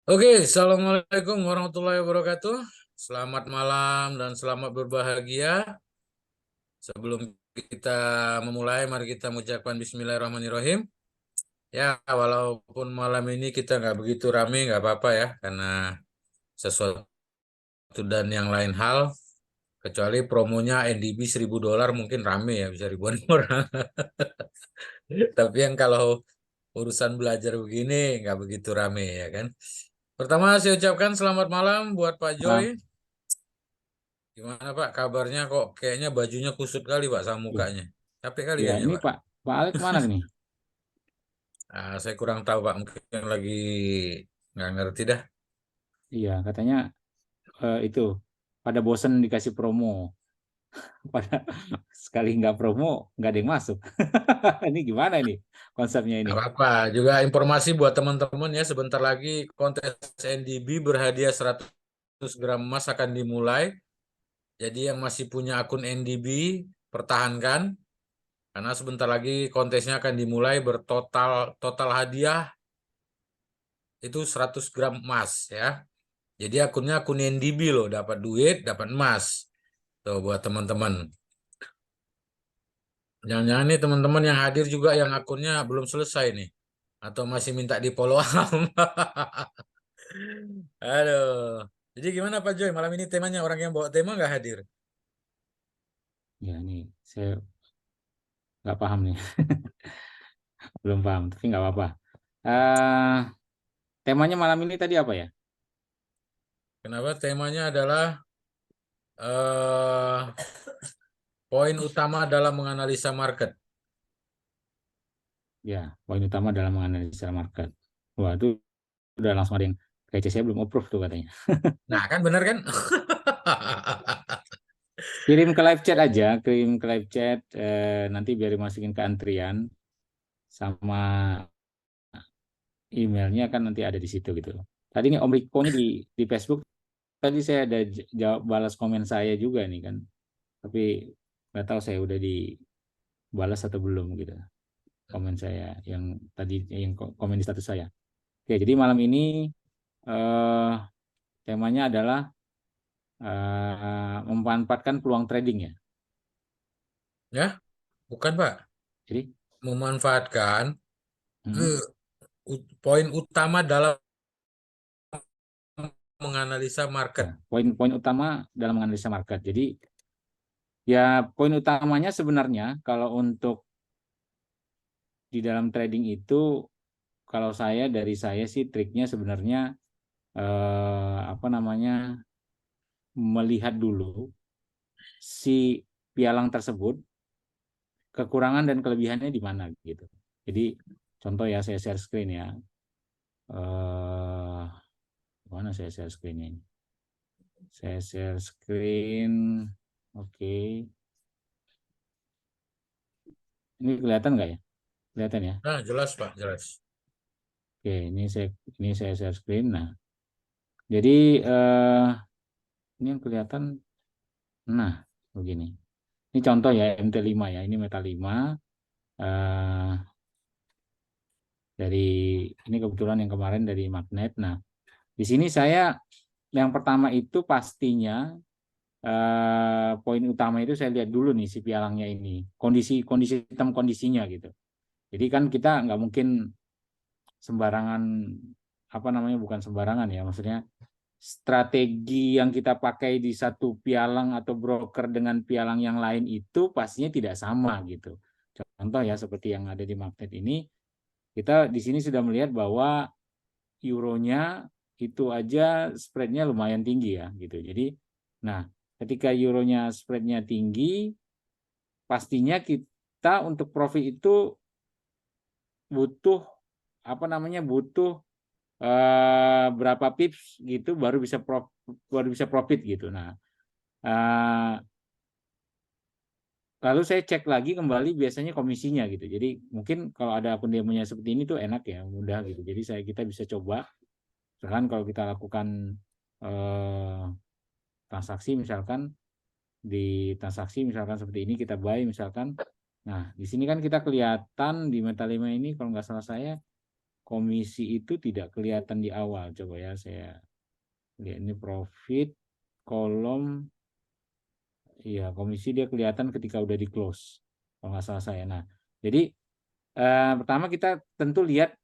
Oke, Assalamualaikum warahmatullahi wabarakatuh. Selamat malam dan selamat berbahagia. Sebelum kita memulai, mari kita mengucapkan Bismillahirrahmanirrahim. Ya, walaupun malam ini kita nggak begitu rame, nggak apa-apa ya, karena sesuatu dan yang lain hal, kecuali promonya NDB $1.000 mungkin rame ya, bisa ribuan orang. Tapi yang kalau urusan belajar begini nggak begitu rame ya kan. Pertama saya ucapkan selamat malam buat Pak Joy. Ah, Gimana Pak kabarnya kok kayaknya bajunya kusut kali Pak sama iya. mukanya. Capek kali Ya, kayaknya ini Pak. Pak Alek mana nih? Saya kurang tahu Pak, mungkin lagi nggak ngerti dah. Iya, katanya itu pada bosen dikasih promo, pada sekali nggak promo nggak ada yang masuk. Ini gimana ini konsepnya ini? Nggak apa-apa. Juga informasi buat teman-teman ya, sebentar lagi kontes NDB berhadiah 100 gram emas akan dimulai. Jadi yang masih punya akun NDB, pertahankan. Karena sebentar lagi kontesnya akan dimulai bertotal total hadiah itu 100 gram emas ya. Jadi akunnya akun NDB loh, dapat duit, dapat emas. Tuh buat teman-teman. Jangan-jangan nih teman-teman yang hadir juga yang akunnya belum selesai nih. Atau masih minta di follow up. Aduh. Jadi gimana Pak Joy? Malam ini temanya orang yang bawa tema nggak hadir? Ya, ini saya nggak paham nih, belum paham, tapi nggak apa-apa. Eh, Temanya malam ini tadi apa ya? Kenapa? Temanya adalah eh poin utama dalam menganalisa market. Ya, poin utama dalam menganalisa market. Wah, itu udah langsung ada yang kayak saya belum approve tuh katanya. Nah, kan bener kan? Kirim ke live chat aja, kirim ke live chat, nanti biar dimasukin ke antrian sama emailnya kan nanti ada di situ gitu. Tadi nih Om Riko nya di Facebook tadi saya ada jawab balas komen saya juga nih kan, tapi nggak tahu saya udah dibalas atau belum gitu komen saya yang tadi yang komen di status saya. Oke, jadi malam ini eh, temanya adalah memanfaatkan peluang trading ya. Ya, bukan Pak. Jadi Memanfaatkan hmm, eh, poin utama dalam menganalisa market. ya poin-poin utama dalam menganalisa market. Jadi ya poin utamanya sebenarnya kalau untuk di dalam trading itu kalau dari saya sih triknya sebenarnya apa namanya melihat dulu si pialang tersebut kekurangan dan kelebihannya di mana gitu. Jadi contoh ya saya share screen ya. Eh Mana saya share screennya ini? Saya share screen. Oke. Ini kelihatan nggak ya? Kelihatan ya? Nah, jelas Pak, jelas. Oke, ini saya share screen. Nah, jadi ini yang kelihatan. Nah, begini. Ini contoh ya MT5 ya. Ini Meta 5. eh, dari ini kebetulan yang kemarin dari magnet. Nah, di sini saya yang pertama itu pastinya poin utama itu saya lihat dulu nih si pialangnya ini, kondisi kondisi hitam kondisinya gitu. Jadi kan kita nggak mungkin sembarangan apa namanya bukan sembarangan ya, maksudnya strategi yang kita pakai di satu pialang atau broker dengan pialang yang lain itu pastinya tidak sama gitu. Contoh ya seperti yang ada di magnet ini, kita di sini sudah melihat bahwa euronya itu aja spreadnya lumayan tinggi ya gitu. Jadi, nah ketika euronya spreadnya tinggi, pastinya kita untuk profit itu butuh apa namanya butuh berapa pips gitu baru bisa profit gitu. Nah, eh, lalu saya cek lagi kembali biasanya komisinya gitu. Jadi mungkin kalau ada akun demonya seperti ini tuh enak ya, mudah gitu. Jadi kita bisa coba. Misalkan kalau kita lakukan eh, transaksi misalkan seperti ini kita buy misalkan. Nah, di sini kan kita kelihatan di Meta 5 ini kalau nggak salah saya komisi itu tidak kelihatan di awal. Coba ya saya lihat ini profit kolom, iya komisi dia kelihatan ketika udah di close kalau nggak salah saya. Nah, jadi pertama kita tentu lihat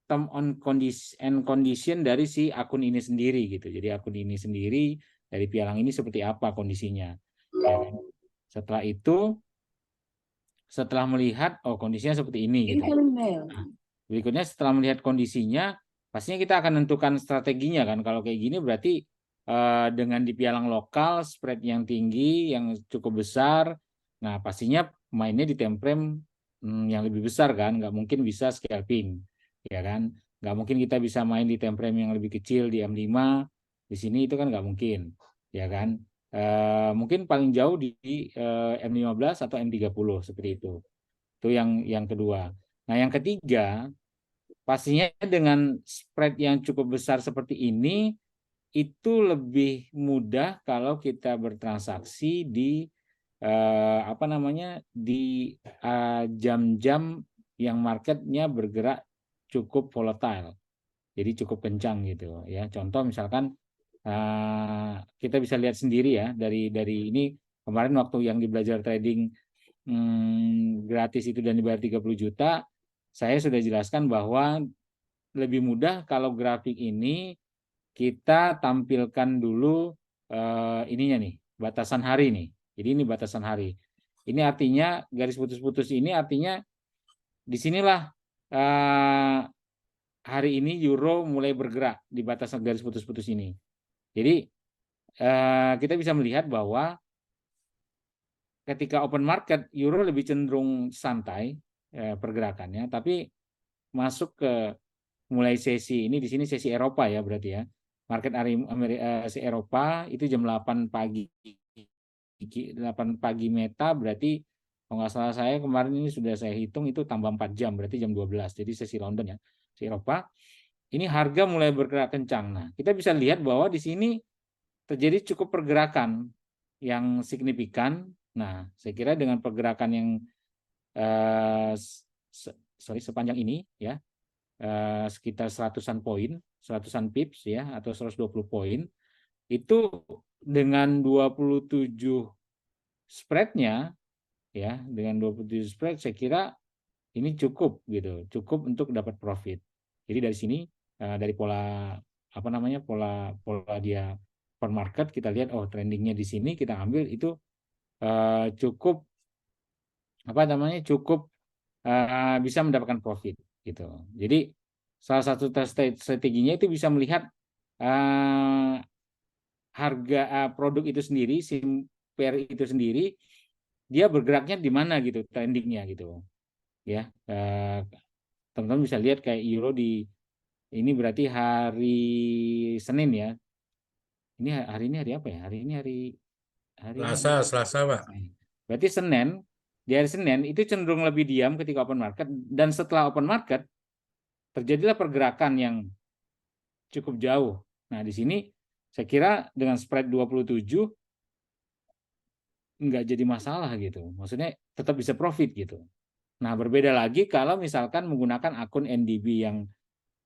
term on condition dari si akun ini sendiri gitu. Jadi akun ini sendiri dari pialang ini seperti apa kondisinya. Ya kan? Setelah itu, setelah melihat oh kondisinya seperti ini gitu. Nah, berikutnya setelah melihat kondisinya, pastinya kita akan tentukan strateginya kan. Kalau kayak gini berarti dengan di pialang lokal spread yang tinggi, yang cukup besar. Nah, pastinya mainnya di time frame yang lebih besar kan, nggak mungkin bisa scalping, ya kan? Nggak mungkin kita bisa main di time frame yang lebih kecil di M5, di sini itu kan nggak mungkin, ya kan? Mungkin paling jauh di M15 atau M30 seperti itu. Itu yang kedua. Nah, yang ketiga, pastinya dengan spread yang cukup besar seperti ini itu lebih mudah kalau kita bertransaksi di apa namanya di jam-jam yang marketnya bergerak cukup volatile, jadi cukup kencang gitu ya. Contoh misalkan kita bisa lihat sendiri ya dari ini kemarin waktu yang di belajar trading gratis itu dan dibayar 30 juta, saya sudah jelaskan bahwa lebih mudah kalau grafik ini kita tampilkan dulu ininya nih, batasan hari nih. Jadi ini batasan hari. Ini artinya garis putus-putus ini artinya disinilah hari ini euro mulai bergerak di batasan garis putus-putus ini. Jadi kita bisa melihat bahwa ketika open market euro lebih cenderung santai pergerakannya, tapi masuk ke mulai sesi ini di sini sesi Eropa ya berarti ya. Market Eropa itu jam 8 pagi. 8 pagi Meta berarti kalau nggak salah saya kemarin ini sudah saya hitung itu tambah 4 jam berarti jam 12. Jadi sesi London ya. Sesi Eropa. Ini harga mulai bergerak kencang. Nah, kita bisa lihat bahwa di sini terjadi cukup pergerakan yang signifikan. Nah, saya kira dengan pergerakan yang sepanjang ini ya, sekitar 100-an poin, 100-an pips ya atau 120 poin itu dengan 27 spreadnya ya, dengan 27 spread saya kira ini cukup gitu, cukup untuk dapat profit. Jadi dari sini dari pola apa namanya pola dia per market kita lihat oh trendingnya di sini kita ambil itu cukup apa namanya cukup bisa mendapatkan profit gitu. Jadi salah satu strateginya itu bisa melihat harga produk itu sendiri, SIM pair itu sendiri, dia bergeraknya di mana gitu, trendingnya gitu, ya. Teman-teman bisa lihat kayak euro di ini berarti hari Senin ya. Ini hari apa ya? Hari ini Selasa, Pak. berarti Senin, di hari Senin itu cenderung lebih diam ketika open market dan setelah open market terjadilah pergerakan yang cukup jauh. Nah, di sini saya kira dengan spread 27 nggak jadi masalah gitu. Maksudnya tetap bisa profit gitu. Nah, berbeda lagi kalau misalkan menggunakan akun NDB yang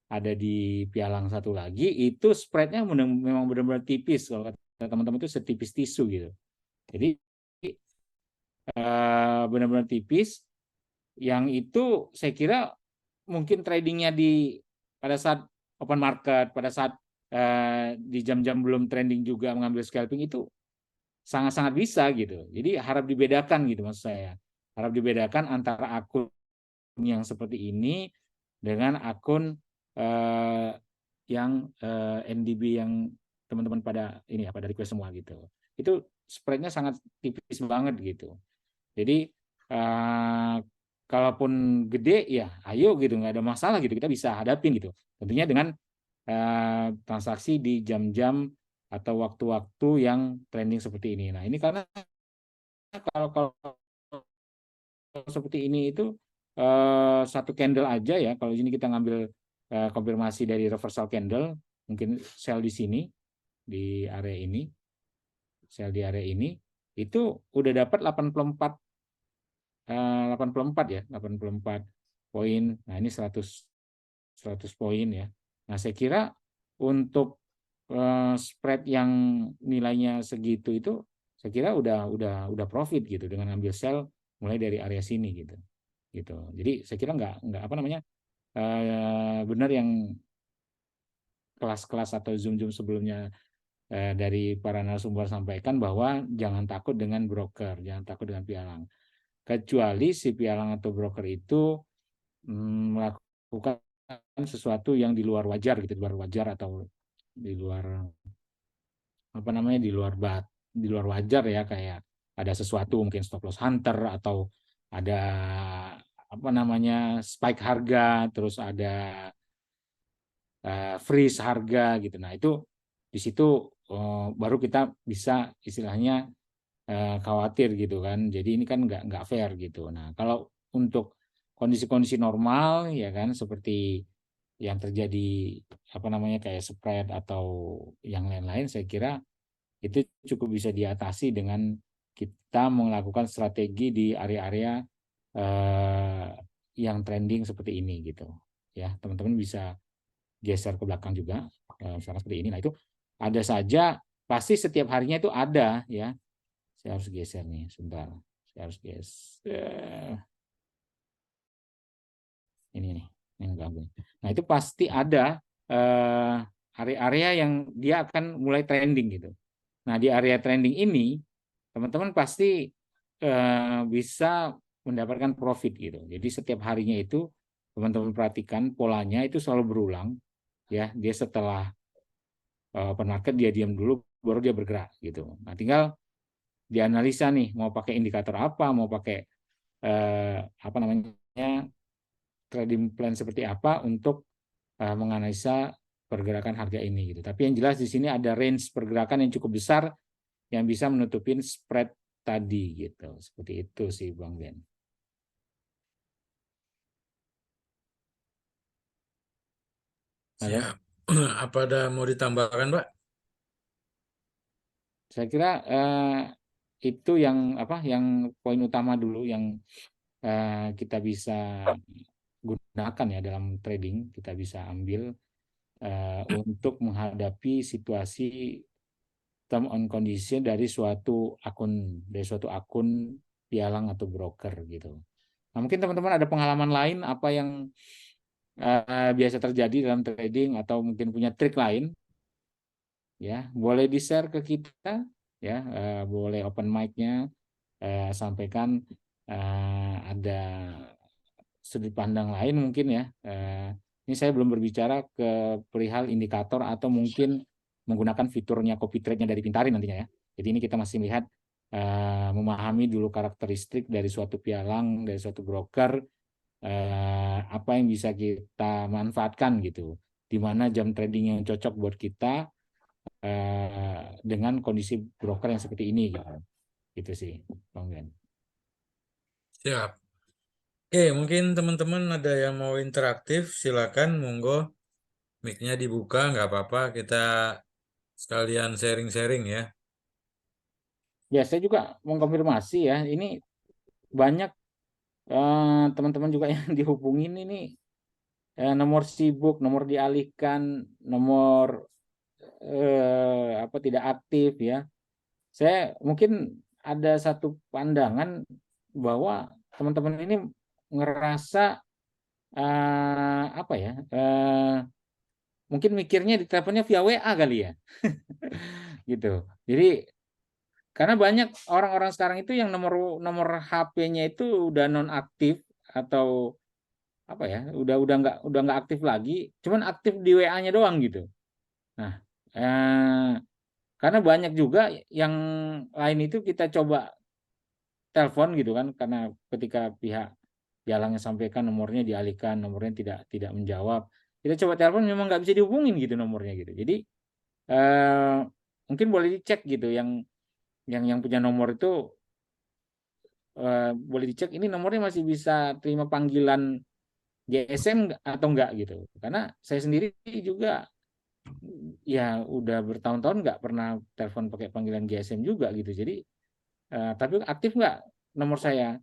ada di pialang satu lagi, itu spreadnya memang benar-benar tipis. Kalau kata teman-teman itu setipis tisu gitu. Jadi benar-benar tipis. Yang itu saya kira mungkin tradingnya pada saat open market, pada saat di jam-jam belum trending juga mengambil scalping itu sangat-sangat bisa gitu. Jadi harap dibedakan gitu maksud saya. Harap dibedakan antara akun yang seperti ini dengan akun yang NDB yang teman-teman pada ini ya pada request semua gitu. Itu spreadnya sangat tipis banget gitu. Jadi kalaupun gede ya ayo gitu nggak ada masalah gitu kita bisa hadapin gitu. Tentunya dengan transaksi di jam-jam atau waktu-waktu yang trending seperti ini. Nah ini karena kalau seperti ini itu satu candle aja ya. Kalau ini kita ngambil konfirmasi dari reversal candle, mungkin sell di sini. di area ini, sel di area ini itu udah dapat 84 ya, 84 poin. Nah, ini 100 poin ya. Nah, saya kira untuk spread yang nilainya segitu itu saya kira udah profit gitu dengan ambil sel mulai dari area sini gitu. Gitu. Jadi saya kira nggak apa namanya benar yang kelas-kelas atau zoom-zoom sebelumnya dari para narasumber sampaikan bahwa jangan takut dengan broker, jangan takut dengan pialang. Kecuali si pialang atau broker itu melakukan sesuatu yang di luar wajar gitu, di luar wajar atau di luar apa namanya di luar wajar ya, kayak ada sesuatu mungkin stop loss hunter atau ada apa namanya spike harga, terus ada freeze harga gitu. Nah, itu di situ baru kita bisa istilahnya khawatir gitu kan. Jadi ini kan nggak fair gitu. Nah, kalau untuk kondisi-kondisi normal ya kan seperti yang terjadi apa namanya kayak spread atau yang lain-lain, saya kira itu cukup bisa diatasi dengan kita melakukan strategi di area-area yang trending seperti ini gitu. Ya, teman-teman bisa geser ke belakang juga, misalnya seperti ini. Nah, itu ada saja, pasti setiap harinya itu ada ya. Saya harus geser nih, sebentar. Saya harus geser. Ini nih, yang gabung. Nah, itu pasti ada area-area yang dia akan mulai trending gitu. Nah, di area trending ini, teman-teman pasti bisa mendapatkan profit gitu. Jadi setiap harinya itu teman-teman perhatikan polanya itu selalu berulang ya. Dia setelah open market dia diam dulu baru dia bergerak gitu. Nah, tinggal dianalisa nih mau pakai indikator apa, mau pakai apa namanya trading plan seperti apa untuk menganalisa pergerakan harga ini gitu. Tapi yang jelas di sini ada range pergerakan yang cukup besar yang bisa menutupin spread tadi gitu. Seperti itu sih Bang Ben. Halo. Siap. Apa ada mau ditambahkan, Pak? Saya kira itu yang apa yang poin utama dulu yang kita bisa gunakan ya dalam trading, kita bisa ambil untuk menghadapi situasi term on condition dari suatu akun pialang atau broker gitu. Nah, mungkin teman-teman ada pengalaman lain apa yang biasa terjadi dalam trading atau mungkin punya trik lain ya, boleh di-share ke kita ya, boleh open mic-nya sampaikan ada sudut pandang lain mungkin ya. Ini saya belum berbicara ke perihal indikator atau mungkin menggunakan fiturnya copy trade-nya dari Pintarin nantinya ya. Jadi ini kita masih melihat memahami dulu karakteristik dari suatu pialang, dari suatu broker, apa yang bisa kita manfaatkan gitu. Di mana jam trading yang cocok buat kita dengan kondisi broker yang seperti ini gitu. Gitu sih, Bang Ben. Siap. Oke, mungkin teman-teman ada yang mau interaktif, silakan, monggo. Mic-nya dibuka, nggak apa-apa. Kita sekalian sharing-sharing ya. Ya, saya juga mau konfirmasi ya. Ini banyak teman-teman juga yang dihubungin ini nomor sibuk, nomor dialihkan, nomor apa tidak aktif ya. Saya mungkin ada satu pandangan bahwa teman-teman ini ngerasa apa ya? Mungkin mikirnya di teleponnya via WA kali ya. Gitu. Jadi karena banyak orang-orang sekarang itu yang nomor nomor HP-nya itu udah nonaktif atau apa ya, udah nggak aktif lagi, cuman aktif di WA-nya doang gitu. Nah, karena banyak juga yang lain itu kita coba telepon gitu kan, karena ketika pihak pialangnya sampaikan nomornya dialihkan, nomornya tidak menjawab, kita coba telepon memang nggak bisa dihubungin gitu nomornya gitu. Jadi eh, mungkin boleh dicek gitu yang punya nomor itu boleh dicek ini nomornya masih bisa terima panggilan GSM atau enggak gitu. Karena saya sendiri juga ya udah bertahun-tahun nggak pernah telepon pakai panggilan GSM juga gitu. Jadi tapi aktif nggak nomor saya?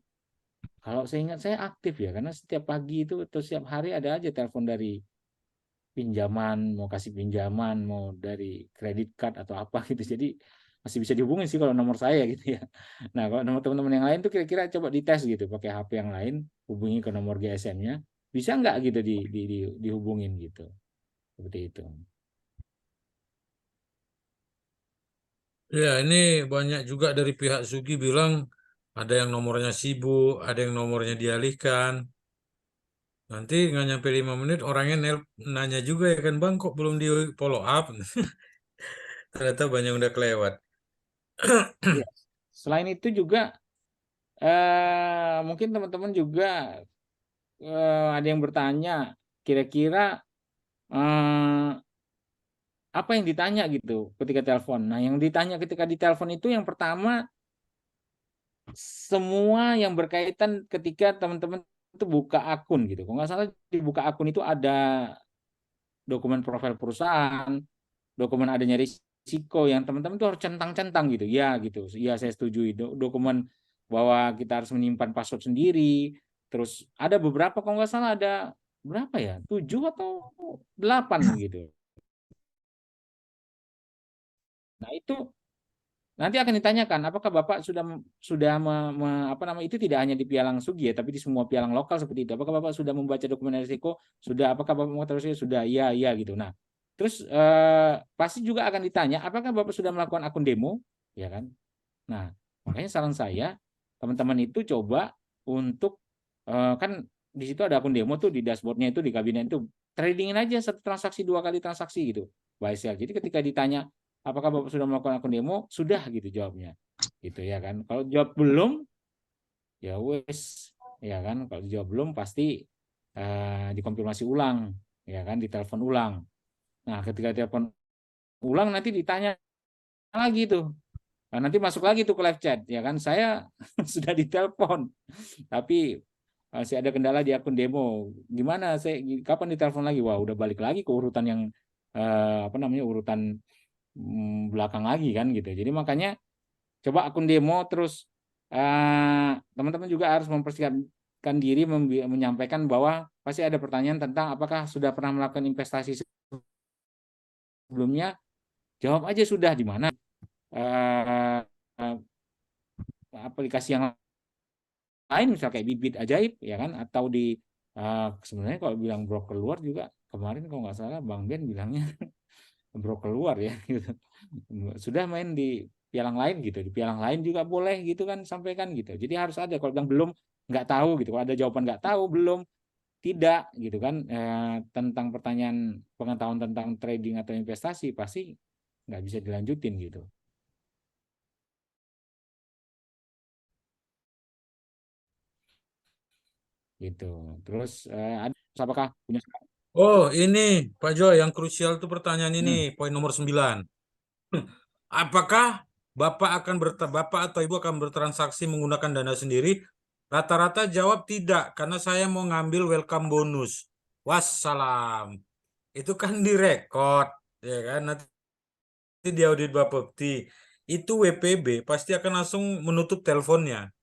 Kalau saya ingat saya aktif ya, karena setiap pagi itu atau setiap hari ada aja telepon dari pinjaman, mau kasih pinjaman, mau dari kredit card atau apa gitu. Jadi masih bisa dihubungin sih kalau nomor saya gitu ya. Nah, kalau nomor teman-teman yang lain tuh kira-kira coba dites gitu pakai HP yang lain, hubungi ke nomor GSM-nya, bisa nggak gitu dihubungin gitu. Seperti itu. Ya, ini banyak juga dari pihak Sugi bilang ada yang nomornya sibuk, ada yang nomornya dialihkan. Nanti nggak nyampe 5 menit orangnya nanya juga ya kan Bang kok belum di follow up. Ternyata banyak yang udah kelewat. Iya. Selain itu juga mungkin teman-teman juga ada yang bertanya kira-kira eh, apa yang ditanya gitu ketika telepon. Nah, yang ditanya ketika di telepon itu yang pertama semua yang berkaitan ketika teman-teman itu buka akun gitu. Kalau nggak salah di buka akun itu ada dokumen profil perusahaan, dokumen adanya risiko yang teman-teman tuh harus centang-centang gitu. Ya gitu. Ya saya setuju itu. Dokumen bahwa kita harus menyimpan password sendiri. Terus ada beberapa kalau nggak salah ada berapa ya? 7 atau 8 gitu. Nah, itu nanti akan ditanyakan, apakah Bapak sudah apa namanya itu tidak hanya di pialang Sugi ya, tapi di semua pialang lokal seperti itu. Apakah Bapak sudah membaca dokumen risiko? Sudah. Apakah Bapak mengetahui sudah? Iya, iya gitu. Nah, terus pasti juga akan ditanya, apakah Bapak sudah melakukan akun demo? Ya kan? Nah, makanya saran saya teman-teman itu coba untuk kan di situ ada akun demo tuh di dashboardnya itu di kabinet itu tradingin aja satu transaksi 2 kali transaksi gitu buy sell. Jadi ketika ditanya apakah Bapak sudah melakukan akun demo, sudah gitu jawabnya. Gitu ya kan. Kalau jawab belum, ya wes ya kan. Kalau jawab belum pasti dikonfirmasi ulang ya kan, ditelepon ulang. Nah, ketika telepon ulang nanti ditanya lagi tuh. Nah, nanti masuk lagi tuh ke live chat ya kan. Saya sudah ditelepon tapi masih ada kendala di akun demo. Gimana saya kapan ditelepon lagi? Wah, udah balik lagi ke urutan yang apa namanya urutan belakang lagi kan gitu. Jadi makanya coba akun demo terus teman-teman juga harus mempersiapkan diri menyampaikan bahwa pasti ada pertanyaan tentang apakah sudah pernah melakukan investasi sebelumnya. Jawab aja sudah di mana eh, aplikasi yang lain misal kayak Bibit Ajaib ya kan atau di sebenarnya kalau bilang broker luar juga kemarin kalau nggak salah Bang Ben bilangnya broker luar ya gitu. Sudah main di pialang lain gitu, di pialang lain juga boleh gitu kan sampaikan gitu. Jadi harus ada kalau bilang belum nggak tahu gitu, kalau ada jawaban nggak tahu belum tidak gitu kan tentang pertanyaan pengetahuan tentang trading atau investasi pasti nggak bisa dilanjutin gitu. Gitu. Terus apakah punya Oh, ini Pak Jo, yang krusial tuh pertanyaan ini, hmm, poin nomor 9. Apakah Bapak atau Ibu akan bertransaksi menggunakan dana sendiri? Rata-rata jawab tidak, karena saya mau ngambil welcome bonus. Wassalam. Itu kan direkod, ya kan? Nanti di audit Bapepti. Itu WPB pasti akan langsung menutup teleponnya.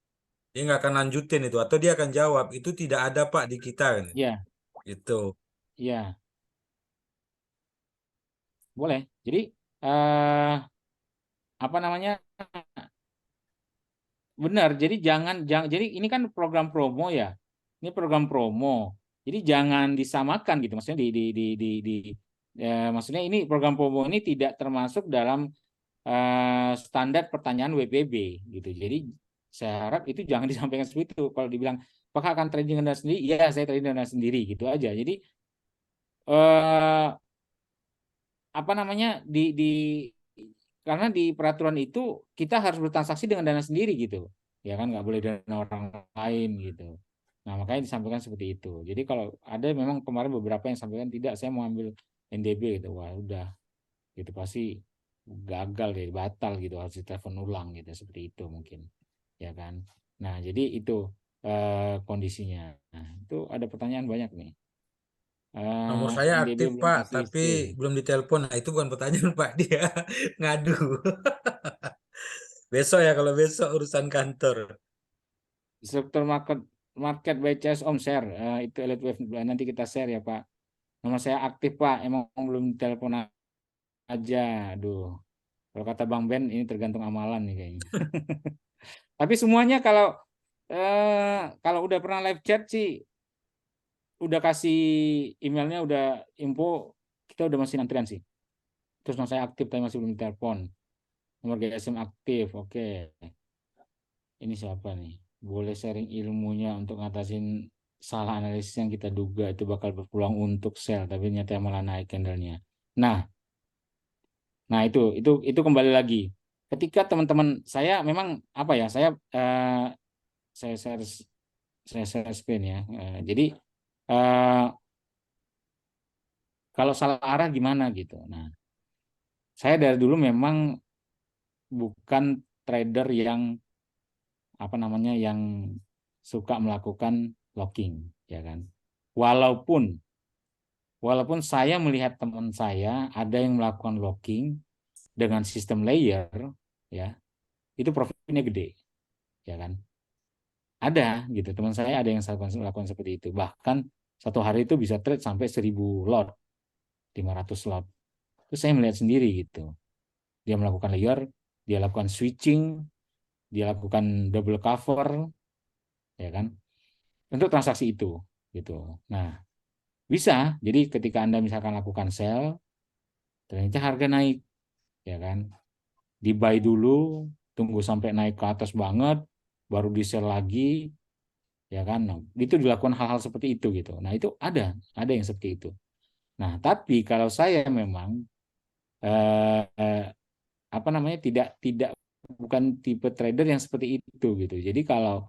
Dia nggak akan lanjutin itu, atau dia akan jawab, itu tidak ada Pak di kita kan. ya Gitu. ya boleh. Jadi eh apa namanya? Benar. Jadi jangan jadi ini kan program promo ya. Ini program promo. Jadi jangan disamakan gitu. Maksudnya maksudnya ini program promo ini tidak termasuk dalam standar pertanyaan WPB gitu. Jadi saya harap itu jangan disampaikan seperti itu. Kalau dibilang apakah akan trading Anda sendiri? Iya, saya trading Anda sendiri gitu aja. Jadi eh apa namanya karena di peraturan itu kita harus bertransaksi dengan dana sendiri gitu ya kan nggak boleh dana orang lain gitu. Nah, makanya disampaikan seperti itu. Jadi kalau ada memang kemarin beberapa yang sampaikan tidak saya mau ambil NDB gitu, wah udah gitu pasti gagal deh, batal gitu, harus ditelepon ulang gitu seperti itu mungkin ya kan. Nah, jadi itu kondisinya. Nah, itu ada pertanyaan banyak nih. Nomor saya NDB aktif belum Pak, kasih tapi istri. belum ditelepon. Nah itu bukan pertanyaan Pak, dia ngadu. Besok ya kalau besok urusan kantor. Struktur market market by choice Om share. Itu Elite Wave nanti kita share ya Pak. Nomor saya aktif Pak, emang belum telepon aja. Aduh, kalau kata Bang Ben ini tergantung amalan nih kayaknya. Tapi semuanya kalau udah pernah live chat sih, udah kasih emailnya, udah info, kita udah masih antrian sih. Terus nomor saya aktif tapi masih belum telepon. Nomor GSM aktif, oke. Ini siapa nih? Boleh sharing ilmunya untuk ngatasin salah analisis yang kita duga itu bakal berpeluang untuk sell, tapi ternyata malah naik candlenya. Nah, nah itu kembali lagi. Ketika teman-teman saya memang apa ya? Saya share saya share screen ya. Jadi eh, kalau salah arah gimana gitu. Nah, saya dari dulu memang bukan trader yang apa namanya yang suka melakukan locking, ya kan. Walaupun walaupun saya melihat teman saya ada yang melakukan locking dengan sistem layer, ya, itu profitnya gede, ya kan. Ada gitu, teman saya ada yang melakukan seperti itu. Bahkan satu hari itu bisa trade sampai 1.000 lot, 500 lot. Terus saya melihat sendiri gitu. Dia melakukan layer, dia lakukan switching, dia lakukan double cover, ya kan, untuk transaksi itu gitu. Nah, bisa. Jadi ketika Anda misalkan lakukan sell, ternyata harga naik, ya kan? Di buy dulu, tunggu sampai naik ke atas banget, baru di sell lagi, ya kan? Nah, itu dilakukan hal-hal seperti itu gitu. Nah, itu ada yang seperti itu. Nah, tapi kalau saya memang eh, apa namanya tidak bukan tipe trader yang seperti itu gitu. Jadi kalau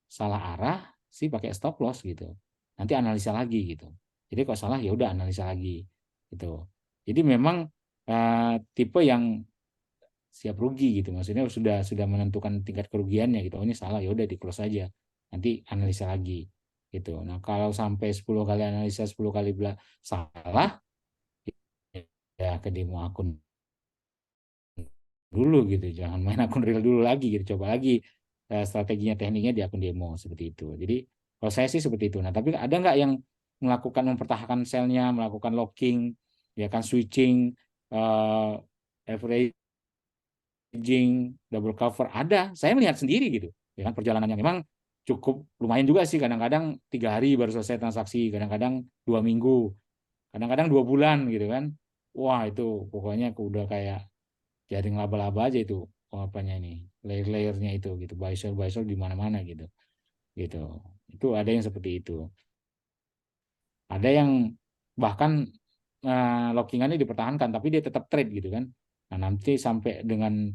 salah arah sih pakai stop loss gitu. Nanti analisa lagi gitu. Jadi kalau salah ya udah analisa lagi gitu. Jadi memang tipe yang siap rugi gitu. Maksudnya sudah menentukan tingkat kerugiannya gitu. Oh, ini salah ya udah di close aja. Nanti analisa lagi gitu. Nah, kalau sampai 10 kali analisa 10 kali salah ya ke demo akun dulu gitu. Jangan main akun real dulu lagi gitu. Coba lagi strateginya tekniknya di akun demo seperti itu. Jadi kalau saya sih seperti itu. Nah, tapi ada nggak yang melakukan mempertahankan selnya, melakukan locking, ya kan switching, averaging, double cover? Ada. Saya melihat sendiri gitu. Ya kan perjalanannya memang cukup lumayan juga sih. Kadang-kadang 3 hari baru selesai transaksi, kadang-kadang 2 minggu, kadang-kadang 2 bulan gitu kan. Wah itu pokoknya udah kayak jaring laba-laba aja itu, oh, apanya ini layer-layernya itu gitu, buy sell di mana-mana gitu gitu. Itu ada yang seperti itu, ada yang bahkan lockingannya dipertahankan tapi dia tetap trade gitu kan. Nah nanti sampai dengan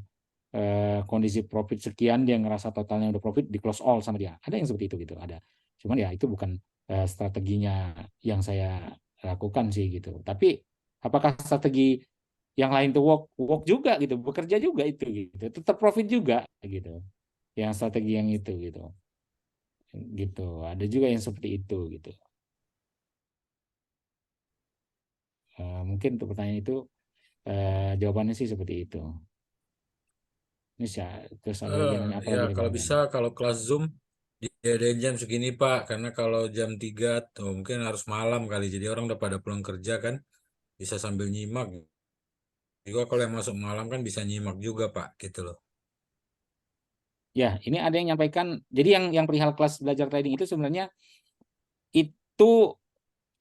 kondisi profit sekian dia ngerasa totalnya udah profit di close all sama dia, ada yang seperti itu gitu, ada. Cuman ya itu bukan strateginya yang saya lakukan sih gitu. Tapi apakah strategi yang lain tuh work juga gitu, bekerja juga itu gitu, tetap profit juga gitu, yang strategi yang itu gitu gitu, ada juga yang seperti itu gitu. Mungkin untuk pertanyaan itu jawabannya sih seperti itu. Ini sih, terus ada lagi Eh, yang nanya apa ya lagi nih kalau Bang Ben? bisa kalau kelas Zoom diadain jam segini Pak, karena kalau jam 3 tuh mungkin harus malam kali. Jadi orang udah pada pulang kerja kan, bisa sambil nyimak. Juga kalau yang masuk malam kan bisa nyimak juga Pak, gitu loh. Ya ini ada yang nyampaikan, jadi yang perihal kelas belajar trading itu sebenarnya itu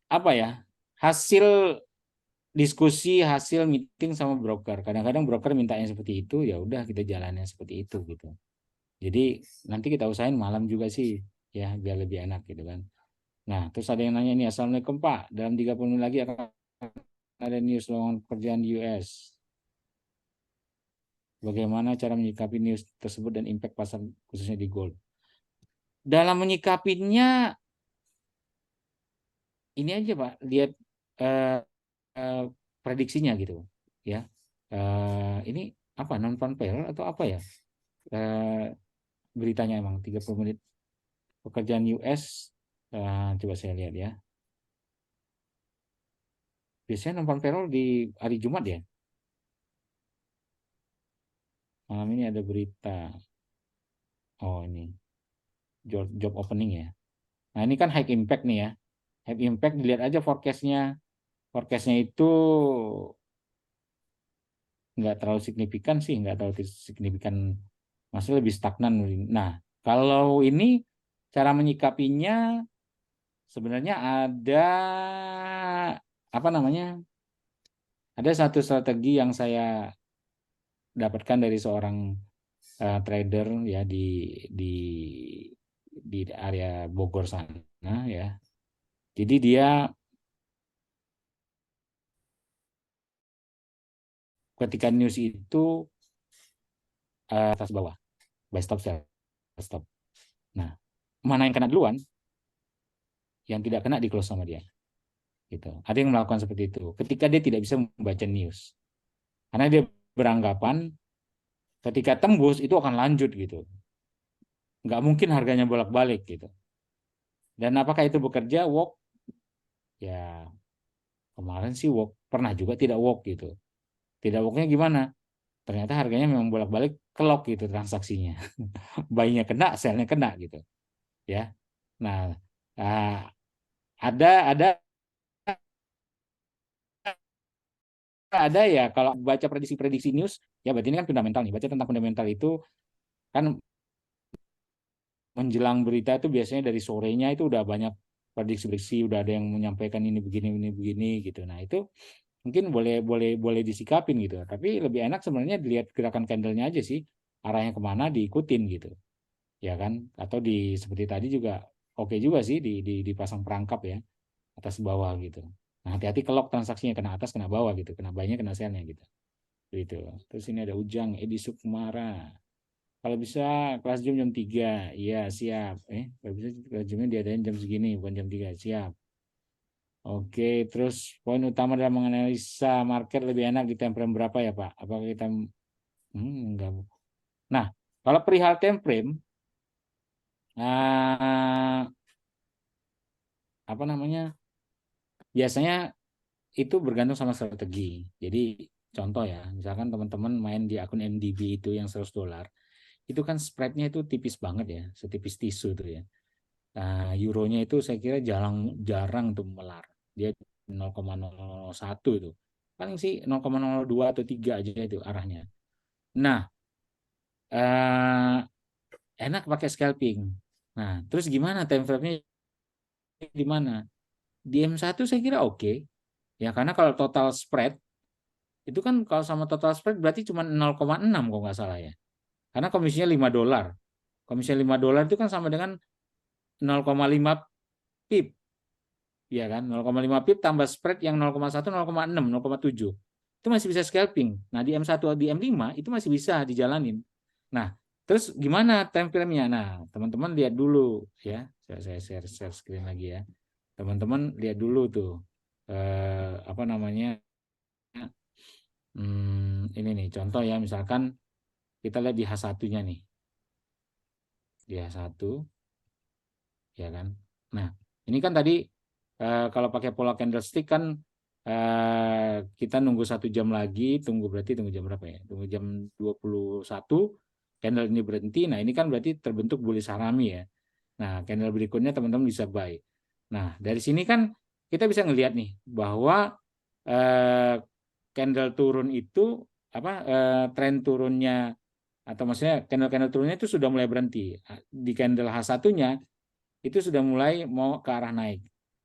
apa ya, hasil diskusi, hasil meeting sama broker. Kadang-kadang broker minta yang seperti itu, ya udah kita jalannya seperti itu gitu. Jadi nanti kita usahain malam juga sih ya biar lebih enak gitu kan. Nah, terus ada yang nanya ini, Assalamualaikum Pak, dalam 30 menit lagi akan ada news lowongan pekerjaan di US. Bagaimana cara menyikapi news tersebut dan impact pasar khususnya di gold? Dalam menyikapinya ini aja Pak, lihat eh, eh, prediksinya gitu ya. Ini apa, non farm payroll atau apa ya? Eh, Beritanya emang 30 menit pekerjaan US. Coba saya lihat ya. biasanya nonton payroll di hari Jumat ya. Malam ini ada berita. Oh ini job opening ya. Nah ini kan high impact nih ya. High impact dilihat aja forecastnya. Forecastnya itu nggak terlalu signifikan sih, nggak terlalu signifikan. Masih lebih stagnan. Nah kalau ini cara menyikapinya sebenarnya ada apa namanya? Ada satu strategi yang saya dapatkan dari seorang trader ya di di area Bogor sana ya. Jadi dia ketika news itu atas bawah, buy stop sell stop. Nah, mana yang kena duluan, yang tidak kena di close sama dia. Gitu. Ada yang melakukan seperti itu. Ketika dia tidak bisa membaca news, karena dia beranggapan ketika tembus itu akan lanjut gitu. Nggak mungkin harganya bolak-balik gitu. Dan apakah itu bekerja? Work? Ya kemarin sih work. Pernah juga tidak work gitu. Tidak worknya gimana? Ternyata harganya memang bolak-balik kelok gitu transaksinya. Buy-nya kena, sell-nya kena gitu. Ya. Nah, ah, ada ya kalau baca prediksi-prediksi news ya berarti ini kan fundamental nih. Baca tentang fundamental itu kan menjelang berita itu biasanya dari sorenya itu udah banyak prediksi-prediksi, udah ada yang menyampaikan ini begini gitu. Nah, itu mungkin boleh boleh boleh disikapin gitu. Tapi lebih enak sebenarnya dilihat gerakan candlenya aja sih, arahnya kemana diikutin gitu. Ya kan? Atau di seperti tadi juga oke juga sih dipasang perangkap ya atas bawah gitu. Nah, hati-hati kelok transaksinya kena atas kena bawah gitu, kena buy-nya kena sell-nya gitu. Gitu. Terus ini ada Ujang Edi Sukmara. Kalau bisa kelas jam 3, iya siap. Kalau bisa kelas jamnya diadain jam segini, bukan jam 3, siap. Oke, terus poin utama dalam menganalisa market lebih enak di time frame berapa ya Pak? Apakah kita enggak. Nah, kalau perihal time frame, apa namanya? Biasanya itu bergantung sama strategi. Jadi contoh ya, misalkan teman-teman main di akun MDB itu yang $100, itu kan spreadnya itu tipis banget ya, setipis tisu itu ya. Nah, euronya itu saya kira jarang jarang tuh melar. Dia 0,01 itu. Paling sih 0,02 atau 3 aja itu arahnya. Nah, eh, enak pakai scalping. Nah, terus gimana time frame-nya di mana? Di M1 saya kira oke. Ya, karena kalau total spread itu kan kalau sama total spread berarti cuma 0,6 kalau nggak salah ya. Karena komisinya $5. Komisi $5 itu kan sama dengan 0,5 pip. Ya kan, 0,5 pip tambah spread yang 0,1, 0,6, 0,7. Itu masih bisa scalping. Nah, di M1 atau di M5 itu masih bisa dijalanin. Nah, terus gimana time frame-nya? Nah, teman-teman lihat dulu ya. Saya share screen lagi ya. Teman-teman lihat dulu tuh apa namanya? Ini nih contoh ya, misalkan kita lihat di H1-nya nih. Di H1 ya kan. Nah, ini kan tadi kalau pakai pola candlestick kan kita nunggu 1 jam lagi, berarti tunggu jam berapa ya? Tunggu jam 21, candle ini berhenti. Nah, ini kan berarti terbentuk bullish harami ya. Nah, candle berikutnya teman-teman bisa buy. Nah, dari sini kan kita bisa ngelihat nih bahwa eh, candle turun itu apa tren turunnya atau maksudnya candle-candle turunnya itu sudah mulai berhenti. Di candle H1-nya itu sudah mulai mau ke arah naik.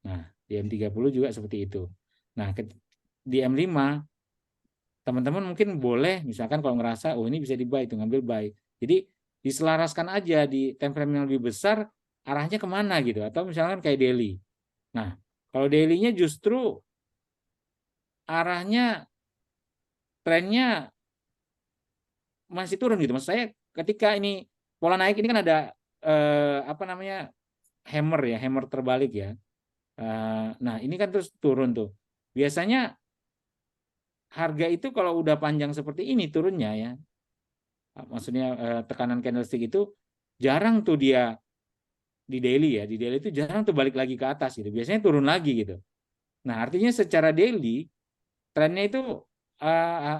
Nah, di M30 juga seperti itu. Nah, di M5 teman-teman mungkin boleh misalkan kalau ngerasa oh ini bisa di-buy itu ngambil buy. Jadi diselaraskan aja di time frame yang lebih besar arahnya kemana gitu atau misalkan kayak daily. Nah, kalau daily-nya justru arahnya trennya masih turun gitu. Maksud saya ketika ini pola naik ini kan ada apa namanya hammer terbalik ya. Nah, ini kan terus turun tuh. Biasanya harga itu kalau udah panjang seperti ini turunnya ya, maksudnya tekanan candlestick itu jarang tuh dia di daily ya, di daily itu jarang tuh balik lagi ke atas gitu. Biasanya turun lagi gitu. Nah, artinya secara daily trennya itu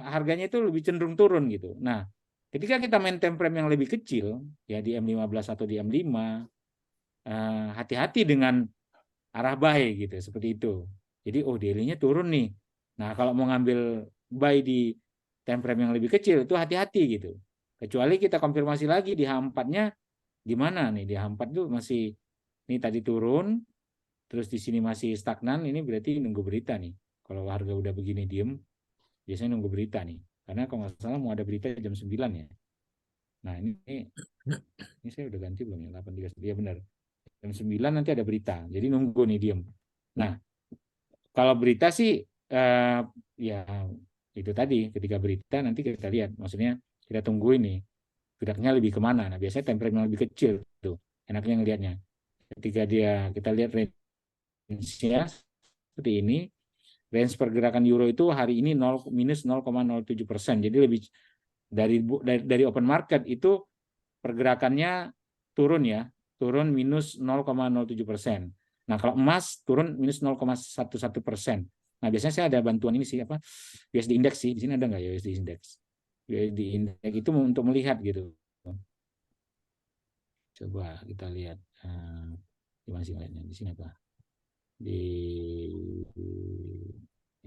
harganya itu lebih cenderung turun gitu. Nah, ketika kita main time frame yang lebih kecil ya di M15 atau di M5, hati-hati dengan arah buy gitu, seperti itu. Jadi daily-nya turun nih. Nah, kalau mau ngambil buy di time frame yang lebih kecil itu hati-hati gitu. Kecuali kita konfirmasi lagi di H4-nya gimana nih. Di H4 tuh masih ini tadi turun, terus di sini masih stagnan, ini berarti nunggu berita nih. Kalau harga udah begini diem, biasanya nunggu berita nih. Karena kalau nggak salah mau ada berita jam 9 ya. Nah, ini saya udah ganti belum ya? 8.31. Iya benar. Jam 9 nanti ada berita. Jadi nunggu nih diem. Nah, kalau berita sih ya itu tadi, ketika berita nanti kita lihat. Maksudnya kita tunggu ini geraknya lebih kemana. Nah, biasanya time frame yang lebih kecil tuh enaknya ngelihatnya. Ketika kita lihat range-nya seperti ini, range pergerakan euro itu hari ini minus 0,07%. Jadi lebih dari open market itu pergerakannya turun ya, turun minus 0,07%. Nah, kalau emas turun minus 0,11%. Nah, biasanya saya ada bantuan ini sih, apa, USD Index sih. Di sini ada nggak ya USD Index? USD Index itu untuk melihat gitu. Coba kita lihat. Di mana sih lihatnya? Di sini apa? Di